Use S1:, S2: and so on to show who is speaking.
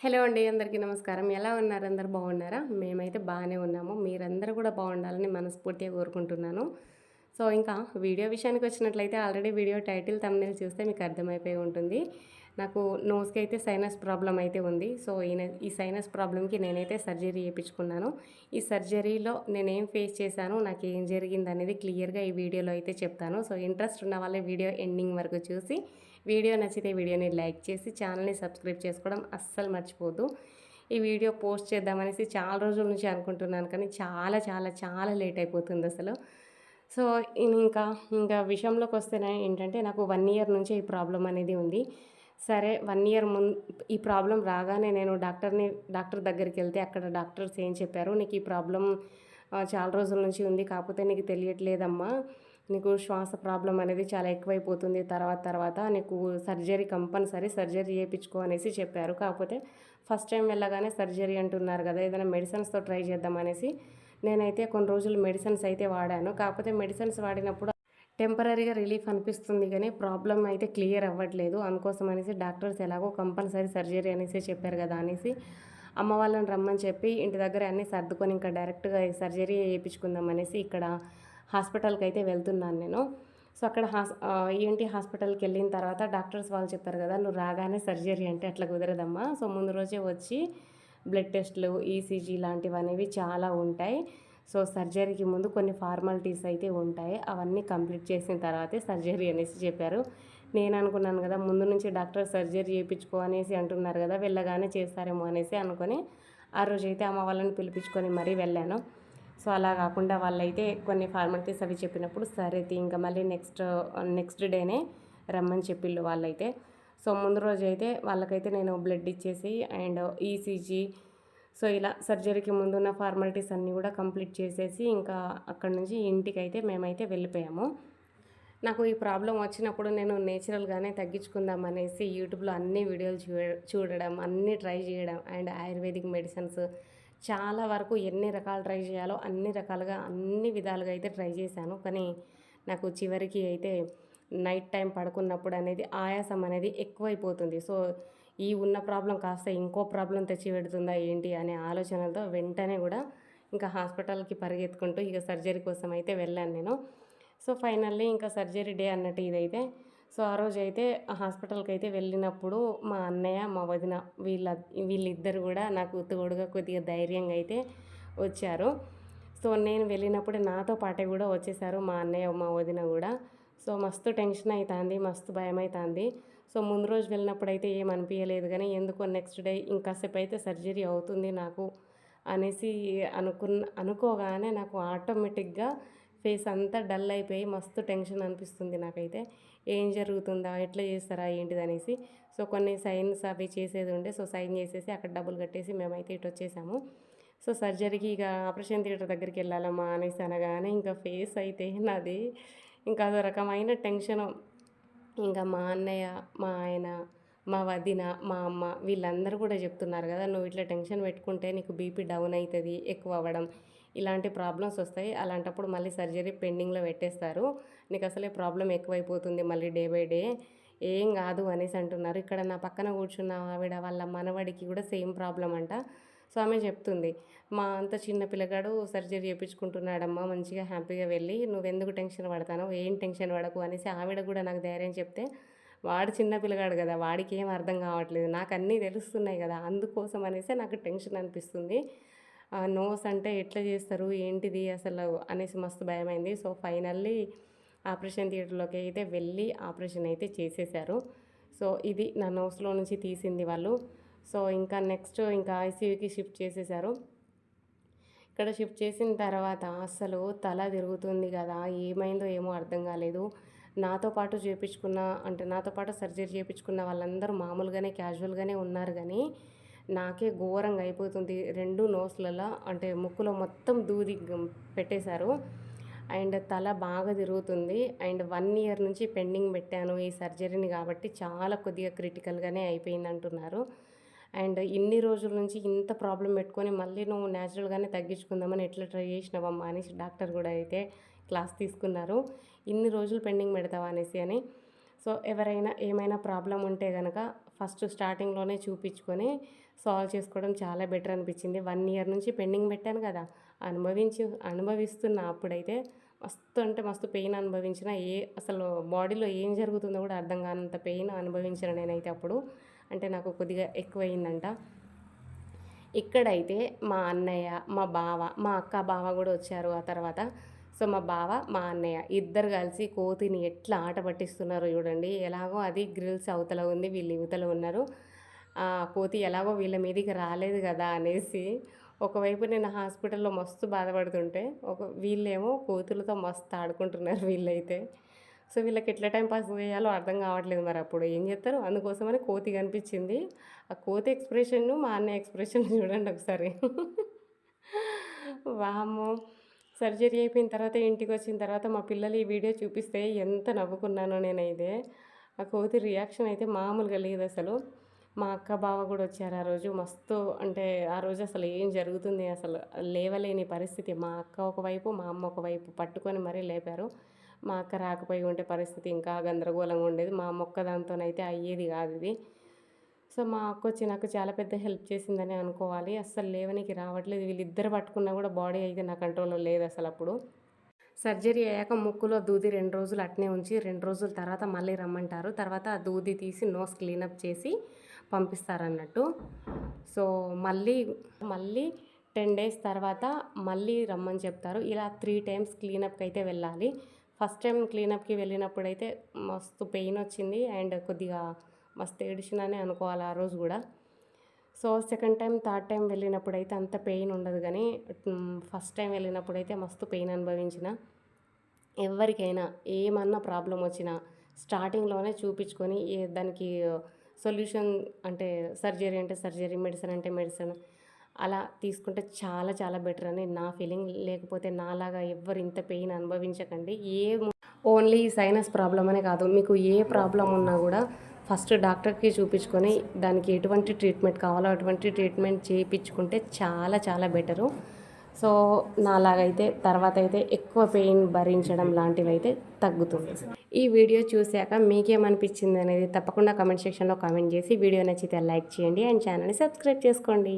S1: Hello అండి. అందరికీ నమస్కారం. ఎలా ఉన్నారు? అందరూ బాగున్నారా? మేమైతే బాగానే ఉన్నాము. మీరందరూ కూడా బాగుండాలని మనస్ఫూర్తిగా కోరుకుంటున్నాను. సో, ఇంకా వీడియో విషయానికి వచ్చినట్లయితే ఆల్రెడీ వీడియో టైటిల్, థంబ్‌నెయిల్ చూస్తే మీకు అర్థమైపోయి ఉంటుంది. నాకు నోస్‌కి అయితే సైనస్ ప్రాబ్లమ్ అయితే ఉంది. సో, ఈ సైనస్ ప్రాబ్లమ్‌కి నేనైతే సర్జరీ చేపించుకున్నాను. ఈ సర్జరీలో నేనేం ఫేస్ చేశాను, నాకేం జరిగిందనేది క్లియర్‌గా ఈ వీడియోలో అయితే చెప్తాను. సో, ఇంట్రెస్ట్ ఉన్న వాళ్ళే వీడియో ఎండింగ్ వరకు చూసి, వీడియో నచ్చితే వీడియోని లైక్ చేసి ఛానల్‌ని సబ్స్క్రైబ్ చేసుకోవడం అస్సలు మర్చిపోద్దు. ఈ వీడియో పోస్ట్ చేద్దామనేసి చాలా రోజుల నుంచి అనుకుంటున్నాను, కానీ చాలా చాలా చాలా లేట్ అయిపోతుందసలు. సో, ఇంకా విషయంలోకొస్తేనే ఏంటంటే, నాకు 1 ఇయర్ నుంచే ఈ ప్రాబ్లమ్ అనేది ఉంది. సరే, 1 ఇయర్ ఈ ప్రాబ్లమ్ రాగానే నేను డాక్టర్ దగ్గరికెళ్తే అక్కడ డాక్టర్స్ ఏం చెప్పారు, "నీకు ఈ ప్రాబ్లమ్ చాలా రోజుల నుంచి ఉంది. కాకపోతే నీకు తెలియట్లేదమ్మా. నీకు శ్వాస ప్రాబ్లమ్ అనేది చాలా ఎక్కువైపోతుంది. తర్వాత నీకు కంపల్సరీ సర్జరీ చేపించుకో" అనేసి చెప్పారు. కాకపోతే ఫస్ట్ టైం వెళ్ళగానే సర్జరీ అంటున్నారు కదా! ఏదైనా మెడిసిన్స్‌తో ట్రై చేద్దామనేసి నేనైతే కొన్ని రోజులు మెడిసిన్స్ అయితే వాడాను. కాకపోతే మెడిసిన్స్ వాడినప్పుడు టెంపరరీగా రిలీఫ్ అనిపిస్తుంది గానీ, ప్రాబ్లమ్ అయితే క్లియర్ అవ్వట్లేదు. అందుకోసం అనేసి డాక్టర్స్ ఎలాగో కంపల్సరీ సర్జరీ అనేసి చెప్పారు కదా అనేసి, అమ్మ వాళ్ళని రమ్మని చెప్పి ఇంటి దగ్గర అన్నీ సర్దుకొని ఇంకా డైరెక్ట్‌గా ఈ సర్జరీ చేయించుకుందాం అనేసి ఇక్కడ హాస్పిటల్‌కి అయితే వెళ్తున్నాను నేను. సో, అక్కడ ఈఎన్‌టీ హాస్పిటల్‌కెళ్ళిన తర్వాత డాక్టర్స్ వాళ్ళు చెప్పారు కదా! "నువ్వు రాగానే సర్జరీ అంటే అట్లా కుదరదమ్మా. సో, ముందు రోజే వచ్చి బ్లడ్ టెస్ట్‌లు, ఈసీజీ లాంటివనేవి చాలా ఉంటాయి. సో, సర్జరీకి ముందు కొన్ని ఫార్మాలిటీస్ అయితే ఉంటాయి. అవన్నీ కంప్లీట్ చేసిన తర్వాతే సర్జరీ" అనేసి చెప్పారు. నేననుకున్నాను కదా! ముందు నుంచి డాక్టర్ సర్జరీ చేయించుకో అనేసి అంటున్నారు కదా! వెళ్ళగానే చేస్తారేమో అనేసి అనుకొని, ఆ రోజైతే అమ్మ వాళ్ళని పిలిపించుకొని మరీ వెళ్ళాను. సో, అలా కాకుండా వాళ్ళైతే కొన్ని ఫార్మాలిటీస్ అవి చెప్పినప్పుడు సరే ఇంక మళ్ళీ నెక్స్ట్ డేనే రమ్మని చెప్పిళ్ళు వాళ్ళైతే. సో, ముందు రోజైతే వాళ్ళకైతే నేను బ్లడ్ ఇచ్చేసి అండ్ ఈసీజీ, సో, ఇలా సర్జరీకి ముందున్న ఫార్మాలిటీస్ అన్నీ కూడా కంప్లీట్ చేసేసి ఇంకా అక్కడి నుంచి ఇంటికైతే మేమైతే వెళ్ళిపోయాము. నాకు ఈ ప్రాబ్లమ్ వచ్చినప్పుడు నేను నేచురల్‌గానే తగ్గించుకుందాం అనేసి యూట్యూబ్‌లో అన్ని వీడియోలు చూడడం, అన్నీ ట్రై చేయడం అండ్ ఆయుర్వేదిక్ మెడిసిన్స్ చాలా వరకు ఎన్ని రకాలు ట్రై చేయాలో అన్ని రకాలుగా, అన్ని విధాలుగా అయితే ట్రై చేశాను. కానీ నాకు చివరికి అయితే నైట్ టైం పడుకున్నప్పుడు అనేది ఆయాసం అనేది ఎక్కువైపోతుంది. సో, ఈ ఉన్న ప్రాబ్లమ్ కాస్త ఇంకో ప్రాబ్లమ్ తెచ్చిపెడుతుందా ఏంటి అనే ఆలోచనలతో వెంటనే కూడా ఇంకా హాస్పిటల్‌కి పరిగెత్తుకుంటూ ఇక సర్జరీ కోసం అయితే వెళ్ళాను నేను. సో, ఫైనల్లీ ఇంకా సర్జరీ డే అన్నట్టు ఇదైతే. సో, ఆ రోజైతే హాస్పిటల్‌కైతే వెళ్ళినప్పుడు మా అన్నయ్య, మా వదిన వీళ్ళిద్దరు గూడా నాకు తోడుగా కొద్దిగా ధైర్యంగా అయితే వచ్చారు. సో, నేను వెళ్ళినప్పుడు నాతో పాటే గూడా వచ్చేసారు మా అన్నయ్య, మా వదిన గూడా. సో, మస్తు టెన్షన్ అయితాంది. మస్తు భయమైతాంది. సో, ముందు రోజు వెళ్ళినప్పుడైతే ఏం అనిపియలేదు గానీ, ఎందుకో నెక్స్ట్ డే ఇంకాసేపయితే సర్జరీ అవుతుంది నాకు అనేసి అనుకోగానే నాకు ఆటోమేటిక్‌గా ఫేస్ అంతా డల్ అయిపోయి మస్తు టెన్షన్ అనిపిస్తుంది నాకైతే. ఏం జరుగుతుందా? ఎట్లా చేస్తారా? ఏంటిదనేసి. సో, కొన్ని సైన్స్ అవి చేసేది ఉండే. సో, సైన్ చేసేసి అక్కడ డబ్బులు కట్టేసి మేమైతే ఇటొచ్చేసాము. సో, సర్జరీకి ఇక ఆపరేషన్ థియేటర్ దగ్గరికెళ్ళాలమ్మా అనేసి అనగానే ఇంకా ఫేస్ అయితే నాది ఇంకా అదో రకమైన టెన్షను. ఇంకా మా అన్నయ్య, మా ఆయన, మా వదిన, మా అమ్మ వీళ్ళందరూ కూడా చెప్తున్నారు కదా! "నువ్వు ఇట్లా టెన్షన్ పెట్టుకుంటే నీకు బీపీ డౌన్ అయితది. ఎక్కువ అవ్వడం. ఇలాంటి ప్రాబ్లమ్స్ వస్తాయి. అలాంటప్పుడు మళ్ళీ సర్జరీ పెండింగ్‌లో పెట్టేస్తారు. నీకు అసలే ప్రాబ్లమ్ ఎక్కువైపోతుంది మళ్ళీ డే బై డే. ఏం కాదు" అనేసి అంటున్నారు. ఇక్కడ నా పక్కన కూర్చున్న ఆవిడ వాళ్ళ మనవడికి కూడా సేమ్ ప్రాబ్లమ్ అంట. సో, ఆమె చెప్తుంది, "మా అంత చిన్న పిల్లగాడు సర్జరీ చేపించుకుంటున్నాడమ్మా మంచిగా హ్యాపీగా వెళ్ళి. నువ్వెందుకు టెన్షన్ పడతానవు? ఏం టెన్షన్ పడకు" అనేసి ఆవిడ కూడా నాకు ధైర్యం చెప్తే, వాడు చిన్న పిల్లగాడు కదా! వాడికేం అర్థం కావట్లేదు. నాకన్నీ తెలుస్తున్నాయి కదా! అందుకోసం అనేసే నాకు టెన్షన్ అనిపిస్తుంది. నోస్ అంటే ఎట్లా చేస్తారు? ఏంటిది అసలు అనేసి మస్తు భయమైంది. సో, ఫైనల్లీ ఆపరేషన్ థియేటర్‌లోకి అయితే వెళ్ళి ఆపరేషన్ అయితే చేసేశారు. సో, ఇది నా నోస్‌లో నుంచి తీసింది వాళ్ళు. సో, ఇంకా నెక్స్ట్ ఇంకా ఐసీయూకి షిఫ్ట్ చేసేశారు. ఇక్కడ షిఫ్ట్ చేసిన తర్వాత అస్సలు తల తిరుగుతుంది కదా! ఏమైందో ఏమో అర్థం కాలేదు. నాతో పాటు సర్జరీ చేపించుకున్న వాళ్ళందరూ మామూలుగానే క్యాజువల్‌గానే ఉన్నారు గానీ, నాకే ఘోరంగా అయిపోతుంది. 2 నోస్‌లలో అంటే ముక్కులో మొత్తం దూది పెట్టేశారు. అండ్ తల బాగా తిరుగుతుంది. అండ్ 1 ఇయర్ నుంచి పెండింగ్ పెట్టాను ఈ సర్జరీని కాబట్టి చాలా కొద్దిగా క్రిటికల్‌గానే అయిపోయిందంటున్నారు. అండ్ ఇన్ని రోజుల నుంచి ఇంత ప్రాబ్లమ్ పెట్టుకొని మళ్ళీ నువ్వు న్యాచురల్‌గానే తగ్గించుకుందామని ఎట్లా ట్రై చేసినావమ్మా అనేసి డాక్టర్ కూడా అయితే క్లాస్ తీసుకున్నారు. ఇన్ని రోజులు పెండింగ్ పెడతావా అనేసి అని. సో, ఎవరైనా ఏమైనా ప్రాబ్లమ్ ఉంటే గనక ఫస్ట్ స్టార్టింగ్లోనే చూపించుకొని సాల్వ్ చేసుకోవడం చాలా బెటర్ అనిపించింది. 1 ఇయర్ నుంచి పెండింగ్ పెట్టాను కదా, అనుభవిస్తున్నా. అప్పుడైతే మస్తు అంటే మస్తు పెయిన్ అనుభవించిన. అసలు బాడీలో ఏం జరుగుతుందో కూడా అర్థం కానంత పెయిన్ అనుభవించిన నేనైతే అప్పుడు. అంటే నాకు కొద్దిగా ఎక్కువయిందంట. ఇక్కడైతే మా అన్నయ్య, మా బావ, మా అక్క బావ కూడా వచ్చారు ఆ తర్వాత. సో మా బావ, మా అన్నయ్య ఇద్దరు కలిసి కోతిని ఎట్లా ఆట పట్టిస్తున్నారో చూడండి. ఎలాగో అది గ్రిల్స్ అవతల ఉంది, వీళ్ళు యువతల ఉన్నారు. కోతి ఎలాగో వీళ్ళ మీదకి రాలేదు కదా అనేసి ఒకవైపు నేను హాస్పిటల్లో మస్తు బాధపడుతుంటే వీళ్ళేమో కోతులతో మస్తు ఆడుకుంటున్నారు వీళ్ళైతే. సో వీళ్ళకి ఎట్లా టైం పాస్ చేయాలో అర్థం కావట్లేదు. మరి అప్పుడు ఏం చేస్తారు, అందుకోసమని కోతి కనిపించింది. ఆ కోతి ఎక్స్ప్రెషన్, మా అన్నయ్య ఎక్స్ప్రెషన్ చూడండి ఒకసారి. వామ్మో! సర్జరీ అయిపోయిన తర్వాత ఇంటికి వచ్చిన తర్వాత మా పిల్లలు ఈ వీడియో చూపిస్తే ఎంత నవ్వుకున్నానో నేనైతే. ఆ కోతి రియాక్షన్ అయితే మామూలుగా లేదు అసలు. మా అక్క బావ కూడా వచ్చారు ఆ రోజు. మస్తు అంటే ఆ రోజు అసలు ఏం జరుగుతుంది అసలు లేవలేని పరిస్థితి. మా అక్క ఒకవైపు, మా అమ్మ ఒకవైపు పట్టుకొని మరీ లేపారు. మా అక్క రాకపోయి ఉంటే పరిస్థితి ఇంకా గందరగోళంగా ఉండేది. మా అమ్మ ఒక్కదాంతోనైతే అయ్యేది కాదు ఇది. సో మా అక్క వచ్చి నాకు చాలా పెద్ద హెల్ప్ చేసిందని అనుకోవాలి. అస్సలు లేవనికి రావట్లేదు. వీళ్ళిద్దరు పట్టుకున్నా కూడా బాడీ అయితే నా కంట్రోల్లో లేదు అసలు అప్పుడు. సర్జరీ అయ్యాక ముక్కులో దూది 2 రోజులు అట్నే ఉంచి 2 రోజుల తర్వాత మళ్ళీ రమ్మంటారు. తర్వాత ఆ దూది తీసి నోస్ క్లీనప్ చేసి పంపిస్తారన్నట్టు. సో మళ్ళీ 10 డేస్ తర్వాత మళ్ళీ రమ్మని చెప్తారు. ఇలా 3 టైమ్స్ క్లీనప్కి అయితే వెళ్ళాలి. ఫస్ట్ టైం క్లీనప్కి వెళ్ళినప్పుడైతే మస్తు పెయిన్ వచ్చింది అండ్ కొద్దిగా మస్తు ఏడిచినానే అనుకోవాలి ఆ రోజు కూడా. So second time, third time వెళ్ళినప్పుడైతే అంత పెయిన్ ఉండదు, కానీ ఫస్ట్ టైం వెళ్ళినప్పుడైతే మస్తు పెయిన్ అనుభవించిన. ఎవరికైనా ఏమన్నా ప్రాబ్లం వచ్చినా స్టార్టింగ్లోనే చూపించుకొని దానికి సొల్యూషన్ అంటే సర్జరీ అంటే సర్జరీ, మెడిసిన్ అంటే మెడిసిన్ అలా తీసుకుంటే చాలా చాలా బెటర్ అని నా ఫీలింగ్. లేకపోతే నాలాగా ఎవ్వరు ఇంత పెయిన్ అనుభవించకండి. ఓన్లీ సైనస్ ప్రాబ్లం అనే కాదు, మీకు ఏ ప్రాబ్లం ఉన్నా కూడా ఫస్ట్ డాక్టర్కి చూపించుకొని దానికి ఎటువంటి ట్రీట్మెంట్ కావాలో అటువంటి ట్రీట్మెంట్ చేయించుకుంటే చాలా చాలా బెటరు. సో నాలాగైతే తర్వాత అయితే ఎక్కువ పెయిన్ భరించడం లాంటివి అయితే తగ్గుతుంది. ఈ వీడియో చూశాక మీకేమనిపించింది అనేది తప్పకుండా కామెంట్ సెక్షన్లో కామెంట్ చేసి, వీడియో నచ్చితే లైక్ చేయండి అండ్ ఛానల్ని సబ్స్క్రైబ్ చేసుకోండి.